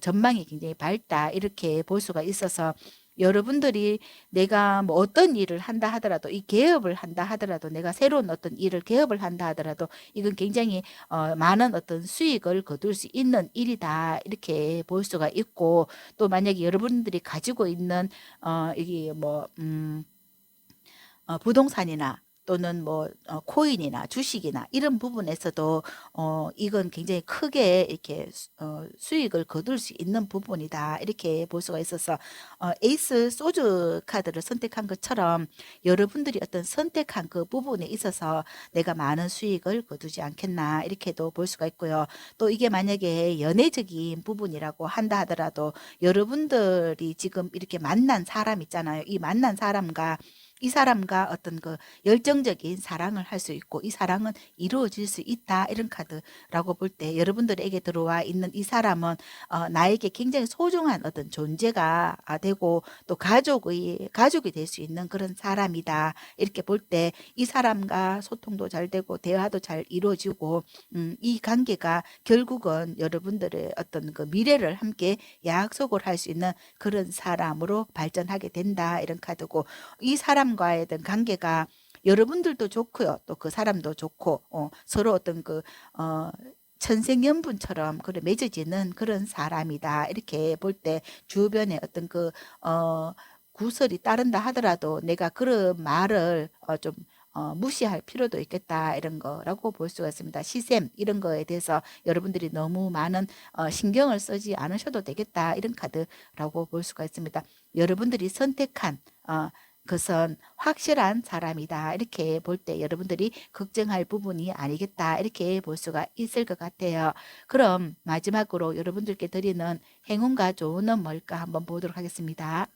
전망이 굉장히 밝다, 이렇게 볼 수가 있어서, 여러분들이 내가 뭐 어떤 일을 한다 하더라도, 이 개업을 한다 하더라도, 내가 새로운 어떤 일을 개업을 한다 하더라도 이건 굉장히 많은 어떤 수익을 거둘 수 있는 일이다, 이렇게 볼 수가 있고, 또 만약에 여러분들이 가지고 있는 이게 뭐 부동산이나 또는 뭐 코인이나 주식이나 이런 부분에서도 이건 굉장히 크게 이렇게 수익을 거둘 수 있는 부분이다, 이렇게 볼 수가 있어서, 에이스 소주 카드를 선택한 것처럼 여러분들이 어떤 선택한 그 부분에 있어서 내가 많은 수익을 거두지 않겠나, 이렇게도 볼 수가 있고요. 또 이게 만약에 연애적인 부분이라고 한다 하더라도, 여러분들이 지금 이렇게 만난 사람 있잖아요. 이 만난 사람과 이 사람과 어떤 그 열정적인 사랑을 할 수 있고 이 사랑은 이루어질 수 있다. 이런 카드라고 볼 때 여러분들에게 들어와 있는 이 사람은 나에게 굉장히 소중한 어떤 존재가 되고 또 가족이 될 수 있는 그런 사람이다. 이렇게 볼 때 이 사람과 소통도 잘 되고 대화도 잘 이루어지고 이 관계가 결국은 여러분들의 어떤 그 미래를 함께 약속을 할 수 있는 그런 사람으로 발전하게 된다. 이런 카드고 이 사람과의 어떤 관계가 여러분들도 좋고요. 또 그 사람도 좋고 서로 어떤 그 어, 천생연분처럼 그래 맺어지는 그런 사람이다. 이렇게 볼 때 주변에 어떤 그 구설이 따른다 하더라도 내가 그런 말을 좀 무시할 필요도 있겠다. 이런 거라고 볼 수가 있습니다. 시샘 이런 거에 대해서 여러분들이 너무 많은 신경을 쓰지 않으셔도 되겠다. 이런 카드라고 볼 수가 있습니다. 여러분들이 선택한 그것은 확실한 사람이다. 이렇게 볼 때 여러분들이 걱정할 부분이 아니겠다. 이렇게 볼 수가 있을 것 같아요. 그럼 마지막으로 여러분들께 드리는 행운과 조언은 뭘까 한번 보도록 하겠습니다.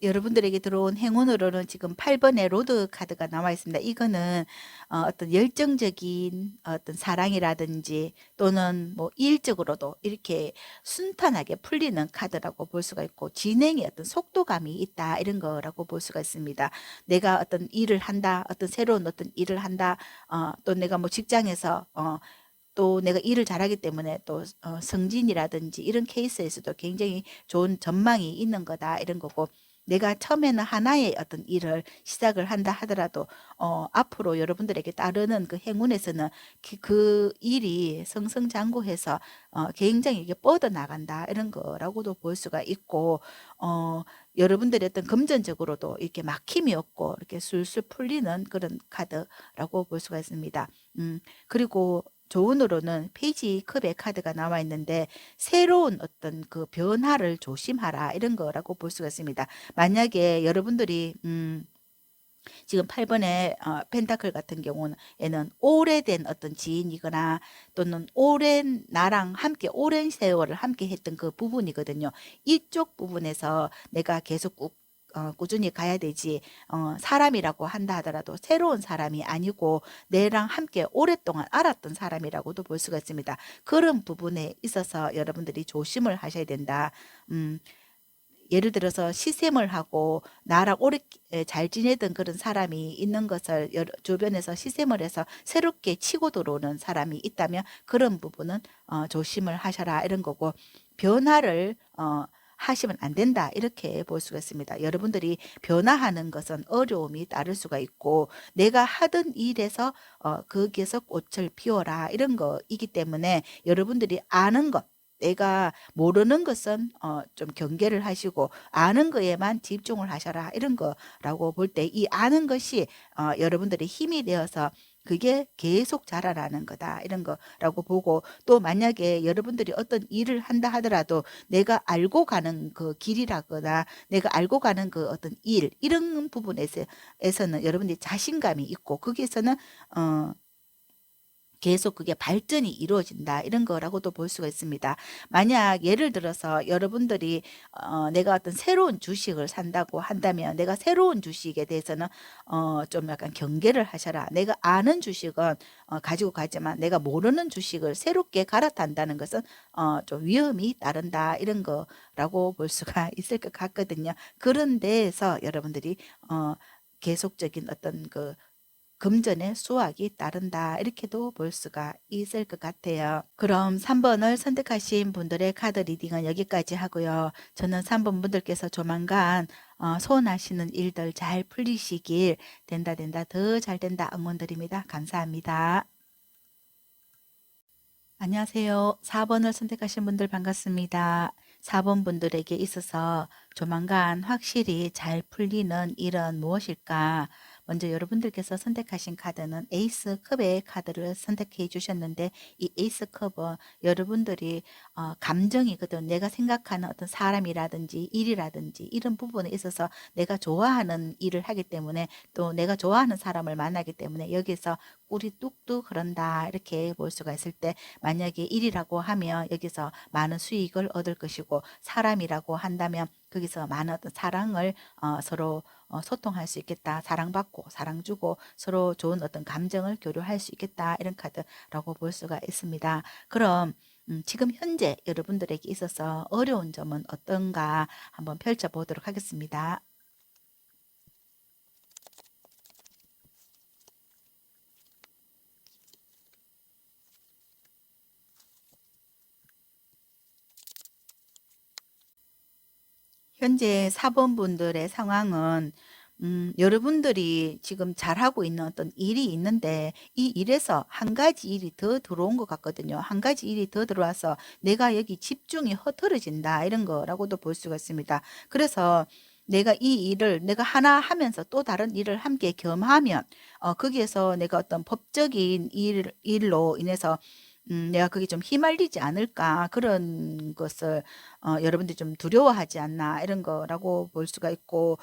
여러분들에게 들어온 행운으로는 지금 8번의 로드 카드가 나와 있습니다. 이거는 어떤 열정적인 어떤 사랑이라든지 또는 뭐 일적으로도 이렇게 순탄하게 풀리는 카드라고 볼 수가 있고 진행의 어떤 속도감이 있다. 이런 거라고 볼 수가 있습니다. 내가 어떤 일을 한다. 어떤 새로운 어떤 일을 한다. 또 내가 뭐 직장에서 또 내가 일을 잘하기 때문에 또 승진이라든지 이런 케이스에서도 굉장히 좋은 전망이 있는 거다. 이런 거고 내가 처음에는 하나의 어떤 일을 시작을 한다 하더라도 앞으로 여러분들에게 따르는 그 행운에서는 그 일이 승승장구해서 굉장히 이게 뻗어나간다. 이런 거라고도 볼 수가 있고 여러분들의 어떤 금전적으로도 이렇게 막힘이 없고 이렇게 술술 풀리는 그런 카드라고 볼 수가 있습니다. 그리고 조언으로는 페이지 컵의 카드가 나와 있는데 새로운 어떤 그 변화를 조심하라 이런 거라고 볼 수가 있습니다. 만약에 여러분들이 지금 8번의 펜타클 같은 경우에는 오래된 어떤 지인이거나 또는 오랜 나랑 함께 오랜 세월을 함께 했던 그 부분이거든요. 이쪽 부분에서 내가 계속 꾸준히 가야 되지 사람이라고 한다 하더라도 새로운 사람이 아니고 내랑 함께 오랫동안 알았던 사람이라고도 볼 수가 있습니다. 그런 부분에 있어서 여러분들이 조심을 하셔야 된다. 예를 들어서 시샘을 하고 나랑 오래 잘 지내던 그런 사람이 있는 것을 주변에서 시샘을 해서 새롭게 치고 들어오는 사람이 있다면 그런 부분은 조심을 하셔라 이런 거고 변화를 하시면 안 된다 이렇게 볼 수가 있습니다. 여러분들이 변화하는 것은 어려움이 따를 수가 있고 내가 하던 일에서 거기에서 꽃을 피워라 이런 거이기 때문에 여러분들이 아는 것 내가 모르는 것은 좀 경계를 하시고 아는 거에만 집중을 하셔라 이런 거라고 볼 때 이 아는 것이 여러분들의 힘이 되어서 그게 계속 자라나는 거다 이런 거라고 보고 또 만약에 여러분들이 어떤 일을 한다 하더라도 내가 알고 가는 그 길이라거나 내가 알고 가는 그 어떤 일 이런 부분에서는 여러분들이 자신감이 있고 거기에서는 계속 그게 발전이 이루어진다 이런 거라고도 볼 수가 있습니다. 만약 예를 들어서 여러분들이 내가 어떤 새로운 주식을 산다고 한다면 내가 새로운 주식에 대해서는 좀 약간 경계를 하셔라. 내가 아는 주식은 가지고 가지만 내가 모르는 주식을 새롭게 갈아탄다는 것은 좀 위험이 따른다 이런 거라고 볼 수가 있을 것 같거든요. 그런 데에서 여러분들이 계속적인 어떤 그 금전의 수확이 따른다 이렇게도 볼 수가 있을 것 같아요. 그럼 3번을 선택하신 분들의 카드 리딩은 여기까지 하고요. 저는 3번 분들께서 조만간 소원하시는 일들 잘 풀리시길 된다 더 잘 된다 응원드립니다. 감사합니다. 안녕하세요. 4번을 선택하신 분들 반갑습니다. 4번 분들에게 있어서 조만간 확실히 잘 풀리는 일은 무엇일까? 먼저 여러분들께서 선택하신 카드는 에이스 컵의 카드를 선택해 주셨는데, 이 에이스 컵은 여러분들이 감정이거든. 내가 생각하는 어떤 사람이라든지 일이라든지 이런 부분에 있어서 내가 좋아하는 일을 하기 때문에, 또 내가 좋아하는 사람을 만나기 때문에 여기서 꿀이 뚝뚝 흐른다, 이렇게 볼 수가 있을 때, 만약에 일이라고 하면 여기서 많은 수익을 얻을 것이고, 사람이라고 한다면 거기서 많은 어떤 사랑을 서로 소통할 수 있겠다. 사랑받고 사랑 주고 서로 좋은 어떤 감정을 교류할 수 있겠다. 이런 카드라고 볼 수가 있습니다. 그럼 지금 현재 여러분들에게 있어서 어려운 점은 어떤가 한번 펼쳐보도록 하겠습니다. 현재 4번 분들의 상황은, 여러분들이 지금 잘하고 있는 어떤 일이 있는데, 이 일에서 한 가지 일이 더 들어온 것 같거든요. 한 가지 일이 더 들어와서 내가 여기 집중이 흐트러진다, 이런 거라고도 볼 수가 있습니다. 그래서 내가 이 일을 내가 하나 하면서 또 다른 일을 함께 겸하면 거기에서 내가 어떤 법적인 일로 인해서 내가 그게 좀 휘말리지 않을까, 그런 것을 여러분들이 좀 두려워하지 않나, 이런 거라고 볼 수가 있고,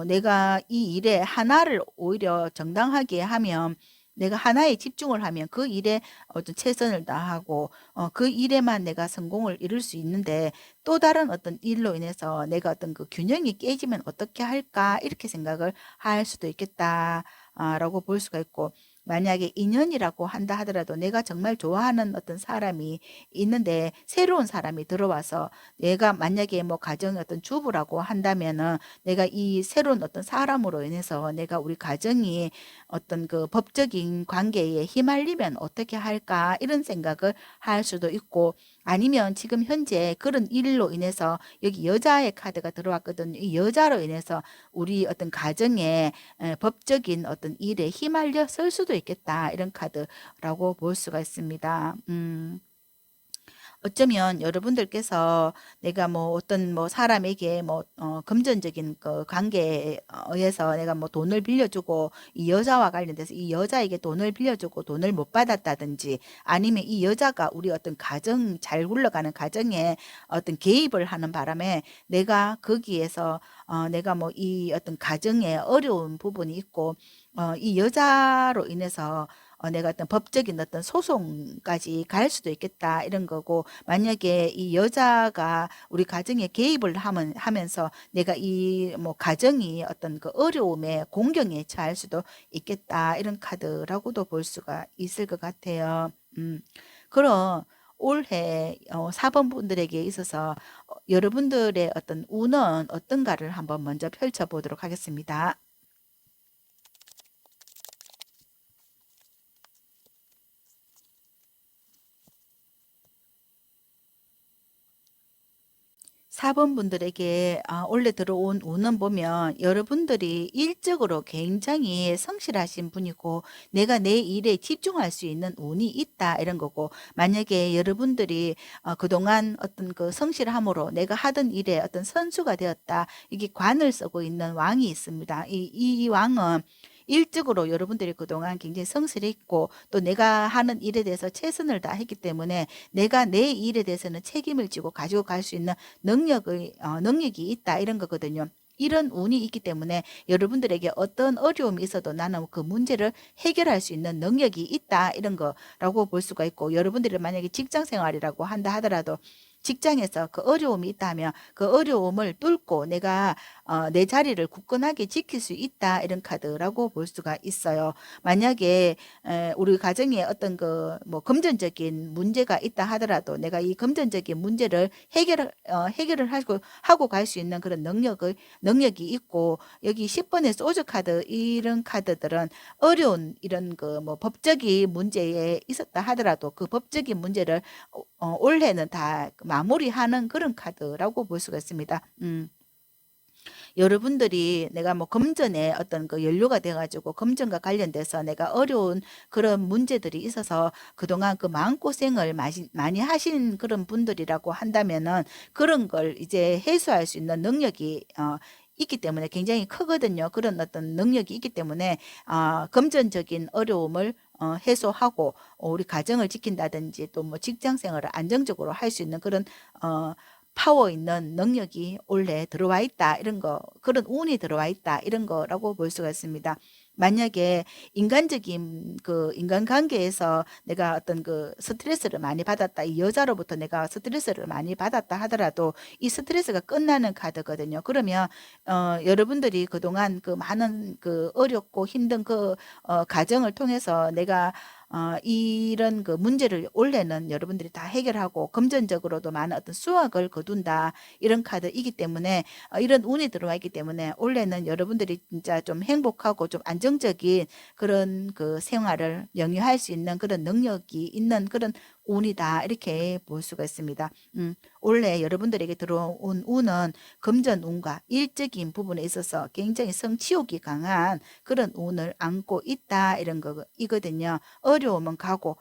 내가 이 일에 하나를 오히려 정당하게 하면, 내가 하나에 집중을 하면 그 일에 어떤 최선을 다하고 그 일에만 내가 성공을 이룰 수 있는데, 또 다른 어떤 일로 인해서 내가 어떤 그 균형이 깨지면 어떻게 할까, 이렇게 생각을 할 수도 있겠다 라고 볼 수가 있고, 만약에 인연이라고 한다 하더라도 내가 정말 좋아하는 어떤 사람이 있는데 새로운 사람이 들어와서, 내가 만약에 뭐 가정의 어떤 주부라고 한다면은 내가 이 새로운 어떤 사람으로 인해서 내가 우리 가정이 어떤 그 법적인 관계에 휘말리면 어떻게 할까, 이런 생각을 할 수도 있고, 아니면 지금 현재 그런 일로 인해서 여기 여자의 카드가 들어왔거든요. 이 여자로 인해서 우리 어떤 가정에 법적인 어떤 일에 휘말려 설 수도 있겠다, 이런 카드라고 볼 수가 있습니다. 어쩌면 여러분들께서 내가 뭐 어떤 뭐 사람에게 뭐 금전적인 그 관계에 의해서 내가 뭐 돈을 빌려주고, 이 여자와 관련돼서 이 여자에게 돈을 빌려주고 돈을 못 받았다든지, 아니면 이 여자가 우리 어떤 가정 잘 굴러가는 가정에 어떤 개입을 하는 바람에 내가 거기에서 내가 뭐 이 어떤 가정에 어려운 부분이 있고, 이 여자로 인해서 내가 어떤 법적인 어떤 소송까지 갈 수도 있겠다, 이런 거고, 만약에 이 여자가 우리 가정에 개입을 하면서 내가 이 뭐 가정이 어떤 그 어려움에 공경에 처할 수도 있겠다, 이런 카드라고도 볼 수가 있을 것 같아요. 그럼 올해 4번 분들에게 있어서 여러분들의 어떤 운은 어떤가를 한번 먼저 펼쳐보도록 하겠습니다. 4번 분들에게 올해 들어온 운은 보면, 여러분들이 일적으로 굉장히 성실하신 분이고 내가 내 일에 집중할 수 있는 운이 있다, 이런 거고, 만약에 여러분들이 그동안 어떤 그 성실함으로 내가 하던 일에 어떤 선수가 되었다, 이게 관을 쓰고 있는 왕이 있습니다. 이 왕은 일적으로 여러분들이 그동안 굉장히 성실했고, 또 내가 하는 일에 대해서 최선을 다했기 때문에 내가 내 일에 대해서는 책임을 지고 가지고 갈 수 있는 능력이 있다, 이런 거거든요. 이런 운이 있기 때문에 여러분들에게 어떤 어려움이 있어도 나는 그 문제를 해결할 수 있는 능력이 있다, 이런 거라고 볼 수가 있고, 여러분들이 만약에 직장 생활이라고 한다 하더라도 직장에서 그 어려움이 있다면 그 어려움을 뚫고 내가 내 자리를 굳건하게 지킬 수 있다, 이런 카드라고 볼 수가 있어요. 만약에 우리 가정에 어떤 그 뭐 금전적인 문제가 있다 하더라도 내가 이 금전적인 문제를 해결을 하고 갈 수 있는 그런 능력이 있고, 여기 10번의 소주 카드, 이런 카드들은 어려운 이런 그 뭐 법적인 문제에 있었다 하더라도 그 법적인 문제를 올해는 다 마무리하는 그런 카드라고 볼 수가 있습니다. 여러분들이 내가 뭐 금전에 어떤 그 연루가 돼가지고 금전과 관련돼서 내가 어려운 그런 문제들이 있어서 그동안 그 마음고생을 많이 하신 그런 분들이라고 한다면은, 그런 걸 이제 해소할 수 있는 능력이 있기 때문에 굉장히 크거든요. 그런 어떤 능력이 있기 때문에 금전적인 어려움을 해소하고 우리 가정을 지킨다든지 또 뭐 직장 생활을 안정적으로 할 수 있는 그런 어 파워 있는 능력이 올해 들어와 있다. 이런 거, 그런 운이 들어와 있다. 이런 거라고 볼 수가 있습니다. 만약에 인간적인 그 인간관계에서 내가 어떤 그 스트레스를 많이 받았다. 이 여자로부터 내가 스트레스를 많이 받았다 하더라도 이 스트레스가 끝나는 카드거든요. 그러면 여러분들이 그동안 그 많은 그 어렵고 힘든 그 과정을 통해서 내가 이런 그 문제를 올해는 여러분들이 다 해결하고 금전적으로도 많은 어떤 수확을 거둔다. 이런 카드이기 때문에 이런 운이 들어와 있기 때문에 올해는 여러분들이 진짜 좀 행복하고 좀 안정적인 그런 그 생활을 영위할 수 있는 그런 능력이 있는 그런 운이다. 이렇게 볼 수가 있습니다. 올해 여러분들에게 들어온 운은 금전운과 일적인 부분에 있어서 굉장히 성취욕이 강한 그런 운을 안고 있다. 이런 거이거든요. 어려움은 가고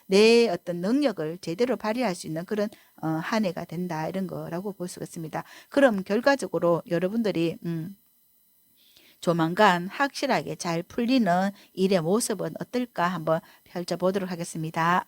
내 어떤 능력을 제대로 발휘할 수 있는 그런 한 해가 된다. 이런 거라고 볼 수가 있습니다. 그럼 결과적으로 여러분들이 조만간 확실하게 잘 풀리는 일의 모습은 어떨까 한번 펼쳐보도록 하겠습니다.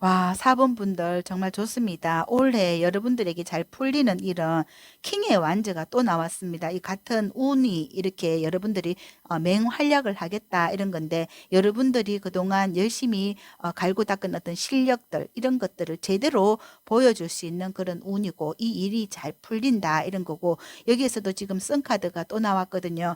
와, 4번 분들 정말 좋습니다. 올해 여러분들에게 잘 풀리는 일은 킹의 완즈가 또 나왔습니다. 이 같은 운이 이렇게 여러분들이 맹활약을 하겠다 이런 건데, 여러분들이 그동안 열심히 갈고 닦은 어떤 실력들 이런 것들을 제대로 보여줄 수 있는 그런 운이고, 이 일이 잘 풀린다 이런 거고, 여기에서도 지금 선카드가 또 나왔거든요.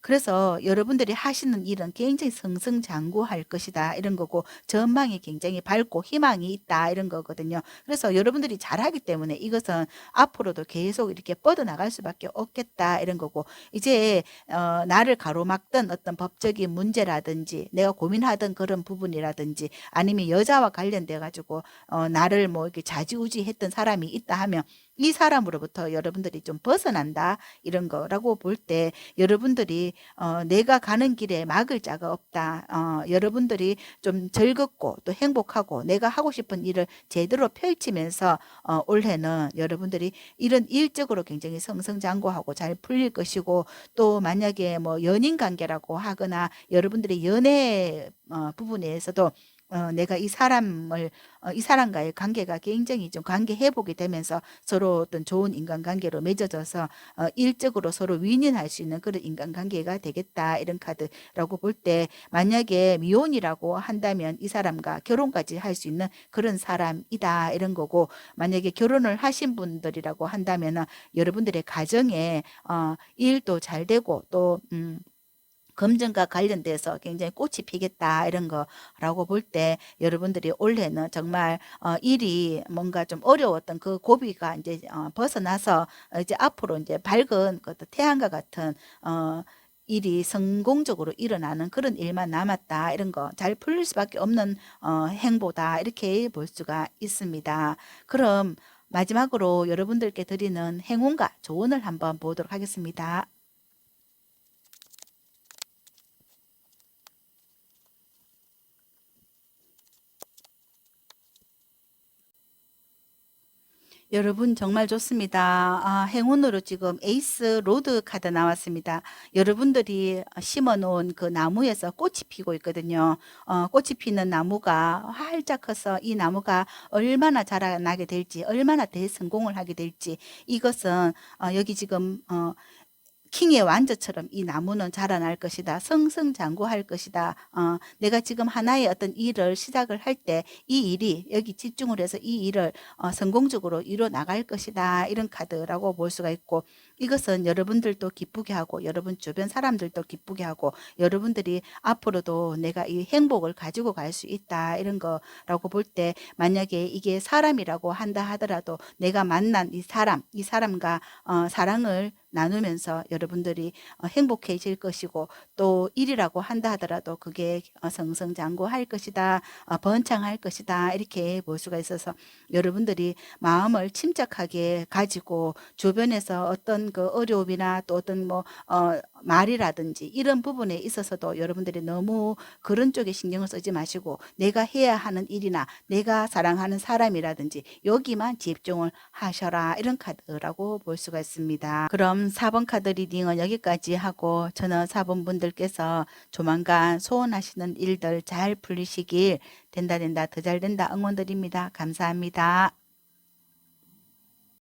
그래서 여러분들이 하시는 일은 굉장히 승승장구할 것이다 이런 거고, 전망이 굉장히 밝고 희망이 있다 이런 거거든요. 그래서 여러분들이 잘하기 때문에 이것은 앞으로도 계속 이렇게 뻗어나갈 수밖에 없겠다 이런 거고, 이제 나를 가로막던 어떤 법적인 문제라든지 내가 고민하던 그런 부분이라든지 아니면 여자와 관련돼 가지고 나를 뭐 이렇게 좌지우지했던 사람이 있다 하면 이 사람으로부터 여러분들이 좀 벗어난다 이런 거라고 볼 때, 여러분들이 내가 가는 길에 막을 자가 없다. 여러분들이 좀 즐겁고 또 행복하고 내가 하고 싶은 일을 제대로 펼치면서 올해는 여러분들이 이런 일적으로 굉장히 승승장구하고 잘 풀릴 것이고, 또 만약에 뭐 연인 관계라고 하거나 여러분들의 연애 부분에서도 내가 이 사람과의 관계가 굉장히 좀 관계 회복이 되면서 서로 어떤 좋은 인간관계로 맺어져서 일적으로 서로 윈윈할 수 있는 그런 인간관계가 되겠다 이런 카드라고 볼 때, 만약에 미혼이라고 한다면 이 사람과 결혼까지 할 수 있는 그런 사람이다 이런 거고, 만약에 결혼을 하신 분들이라고 한다면 여러분들의 가정에 일도 잘 되고 또 금전과 관련돼서 굉장히 꽃이 피겠다 이런 거라고 볼 때, 여러분들이 올해는 정말 일이 뭔가 좀 어려웠던 그 고비가 이제 벗어나서 이제 앞으로 이제 밝은 그 태양과 같은 일이 성공적으로 일어나는 그런 일만 남았다 이런 거, 잘 풀릴 수밖에 없는 행보다 이렇게 볼 수가 있습니다. 그럼 마지막으로 여러분들께 드리는 행운과 조언을 한번 보도록 하겠습니다. 여러분 정말 좋습니다. 행운으로 지금 에이스 로드 카드 나왔습니다. 여러분들이 심어 놓은 그 나무에서 꽃이 피고 있거든요. 꽃이 피는 나무가 활짝 커서 이 나무가 얼마나 자라나게 될지, 얼마나 대성공을 하게 될지, 이것은 여기 지금 킹의 완저처럼 이 나무는 자라날 것이다. 승승장구할 것이다. 내가 지금 하나의 어떤 일을 시작을 할 때 이 일이 여기 집중을 해서 이 일을 성공적으로 이뤄 나갈 것이다. 이런 카드라고 볼 수가 있고, 이것은 여러분들도 기쁘게 하고 여러분 주변 사람들도 기쁘게 하고, 여러분들이 앞으로도 내가 이 행복을 가지고 갈 수 있다. 이런 거라고 볼 때, 만약에 이게 사람이라고 한다 하더라도 내가 만난 이 사람과 사랑을 나누면서 여러분들이 행복해질 것이고, 또 일이라고 한다 하더라도 그게 성성장구할 것이다, 번창할 것이다 이렇게 볼 수가 있어서, 여러분들이 마음을 침착하게 가지고 주변에서 어떤 그 어려움이나 또 어떤 뭐 말이라든지 이런 부분에 있어서도 여러분들이 너무 그런 쪽에 신경을 쓰지 마시고 내가 해야 하는 일이나 내가 사랑하는 사람이라든지 여기만 집중을 하셔라, 이런 카드라고 볼 수가 있습니다. 그럼 4번 카드 리딩은 여기까지 하고 저는 4번 분들께서 조만간 소원하시는 일들 잘 풀리시길, 된다 더 잘 된다 응원드립니다. 감사합니다.